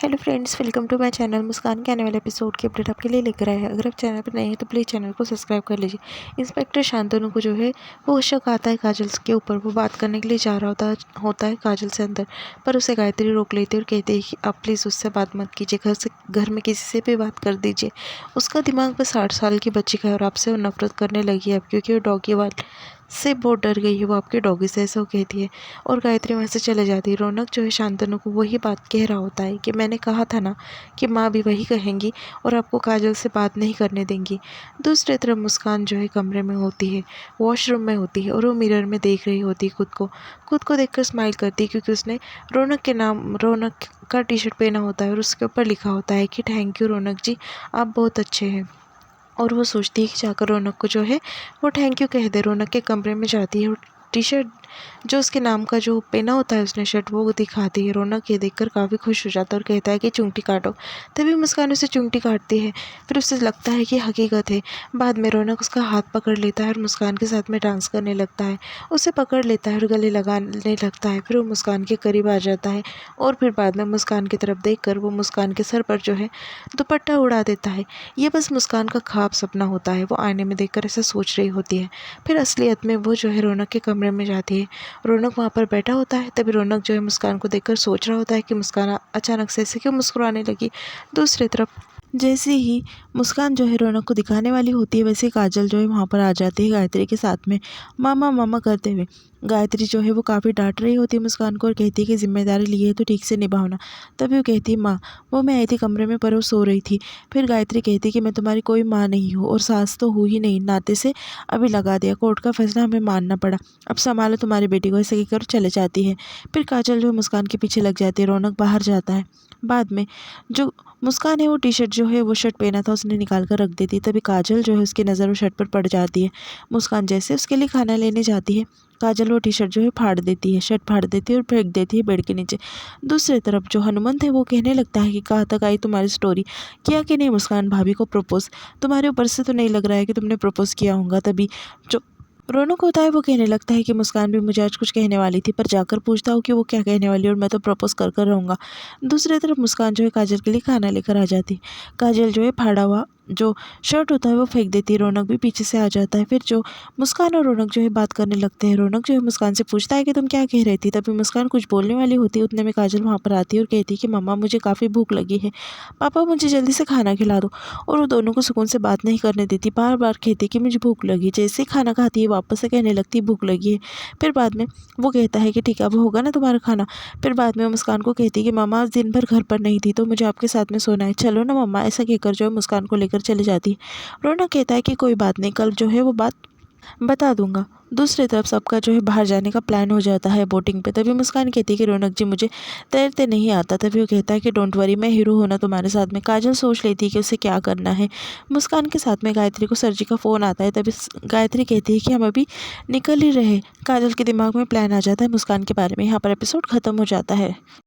Hello friends, welcome to my channel. Muskan के आने वाले एपिसोड की अपडेट आपके लिए लेकर आए हैं। अगर आप चैनल पर नए हैं तो प्लीज़ चैनल को सब्सक्राइब कर लीजिए। इंस्पेक्टर शांतनु को जो है वो शक आता है काजल के ऊपर। वो बात करने के लिए जा रहा होता है काजल से अंदर, पर उसे गायत्री रोक लेती है और कहती है कि आप प्लीज़ उससे बात मत कीजिए, घर में किसी से भी बात कर दीजिए। उसका दिमाग बस 60 साल की बच्ची का है और आपसे वो नफरत करने लगी है अब, क्योंकि वो डॉगी वाल से बहुत डर गई है। वो आपके डॉगी से, ऐसा वो कहती है और गायत्री वहाँ से चले जाती है। रौनक जो है शांतनु को वही बात कह रहा होता है कि मैंने कहा था ना कि माँ भी वही कहेंगी और आपको काजल से बात नहीं करने देंगी। दूसरी तरफ मुस्कान जो है कमरे में होती है, वॉशरूम में होती है और वो मिरर में देख रही होती है खुद को देखकर स्माइल करती है, क्योंकि उसने रौनक का टी शर्ट पहना होता है और उसके ऊपर लिखा होता है कि थैंक यू रौनक जी, आप बहुत अच्छे हैं। और वो सोचती है कि जाकर रौनक को जो है वो थैंक यू कह दे। रौनक के कमरे में जाती है और टी शर्ट जो उसके नाम का जो पहना होता है उसने शर्ट, वो दिखाती है। रौनक ये देखकर काफ़ी खुश हो जाता है और कहता है कि चिमटी काटो। तभी मुस्कान उसे चिमटी काटती है, फिर उसे लगता है कि हकीकत है। बाद में रौनक उसका हाथ पकड़ लेता है और मुस्कान के साथ में डांस करने लगता है। उसे पकड़ लेता है और गले लगाने लगता है। फिर वो मुस्कान के करीब आ जाता है और फिर बाद में मुस्कान की तरफ देखकर वो मुस्कान के सर पर जो है दुपट्टा उड़ा देता है। ये बस मुस्कान का ख्वाब सपना होता है। वो आईने में देखकर ऐसा सोच रही होती है। फिर असलियत में वो जो है रौनक के कमरे में जाती है। रौनक वहाँ पर बैठा होता है। तभी रौनक जो है मुस्कान को देखकर सोच रहा होता है कि मुस्कान अचानक से ऐसे क्यों मुस्कुराने लगी। दूसरी तरफ जैसे ही मुस्कान जो है रौनक को दिखाने वाली होती है, वैसे काजल जो है वहाँ पर आ जाती है गायत्री के साथ में मामा मामा करते हुए। गायत्री जो है वो काफ़ी डांट रही होती है मुस्कान को और कहती है कि जिम्मेदारी ली है तो ठीक से निभाना। तभी वो कहती है माँ, वो मैं आई थी कमरे में पर वो सो रही थी। फिर गायत्री कहती है कि मैं तुम्हारी कोई माँ नहीं हूँ और सास तो हूँ ही नहीं, नाते से अभी लगा दिया, कोर्ट का फैसला हमें मानना पड़ा, अब संभालो तुम्हारी बेटी को, ऐसे कहकर चले जाती है। फिर काजल जो है मुस्कान के पीछे लग जाती है। रौनक बाहर जाता है। बाद में जो मुस्कान है वो टी शर्ट जो है वो शर्ट पहना था उसने निकाल कर रख देती है। तभी काजल जो है उसकी नज़र वो शर्ट पर पड़ जाती है। मुस्कान जैसे उसके लिए खाना लेने जाती है, काजल वो टी शर्ट जो है फाड़ देती है, शर्ट फाड़ देती है और फेंक देती है बेड के नीचे। दूसरी तरफ जो हनुमंत है वो कहने लगता है कि कहाँ तक आई तुम्हारी स्टोरी, किया कि नहीं मुस्कान भाभी को प्रपोज, तुम्हारे ऊपर से तो नहीं लग रहा है कि तुमने प्रपोज किया होगा। तभी जो रौनक होता है वो कहने लगता है कि मुस्कान भी मुझे आज कुछ कहने वाली थी, पर जाकर पूछता हूँ कि वो क्या कहने वाली है और मैं तो प्रपोज कर कर रहूँगा। दूसरी तरफ मुस्कान जो है काजल के लिए खाना लेकर आ जाती। काजल जो है फाड़ा हुआ जो शर्ट होता है वो फेंक देती है। रौनक भी पीछे से आ जाता है। फिर जो मुस्कान और रौनक जो है बात करने लगते हैं। रौनक जो है मुस्कान से पूछता है कि तुम क्या कह रही थी। तभी मुस्कान कुछ बोलने वाली होती है, उतने में काजल वहाँ पर आती है और कहती है कि मम्मा मुझे काफ़ी भूख लगी है, पापा मुझे जल्दी से खाना खिला दो। और वो दोनों को सुकून से बात नहीं करने देती, बार बार कहती है कि मुझे भूख लगी। जैसे ही खाना खाती है वापस से कहने लगती है भूख लगी है। फिर बाद में वो कहता है कि ठीक है अब होगा ना तुम्हारा खाना। फिर बाद में मुस्कान को कहती है कि मम्मा आज दिन भर घर पर नहीं थी तो मुझे आपके साथ में सोना है, चलो ना मम्मा, ऐसा कहकर जो है मुस्कान को लेकर चली जाती है। रौनक कहता है कि कोई बात नहीं, कल जो है वो बात बता दूंगा। दूसरी तरफ सबका जो है बाहर जाने का प्लान हो जाता है बोटिंग पे। तभी मुस्कान कहती है कि रौनक जी मुझे तैरते नहीं आता। तभी वो कहता है कि डोंट वरी, मैं हीरो होना तुम्हारे साथ में। काजल सोच लेती है कि उसे क्या करना है। मुस्कान के साथ में गायत्री को सर जी का फ़ोन आता है। तभी गायत्री कहती है कि हम अभी निकल ही रहे। काजल के दिमाग में प्लान आ जाता है मुस्कान के बारे में। यहाँ पर एपिसोड ख़त्म हो जाता है।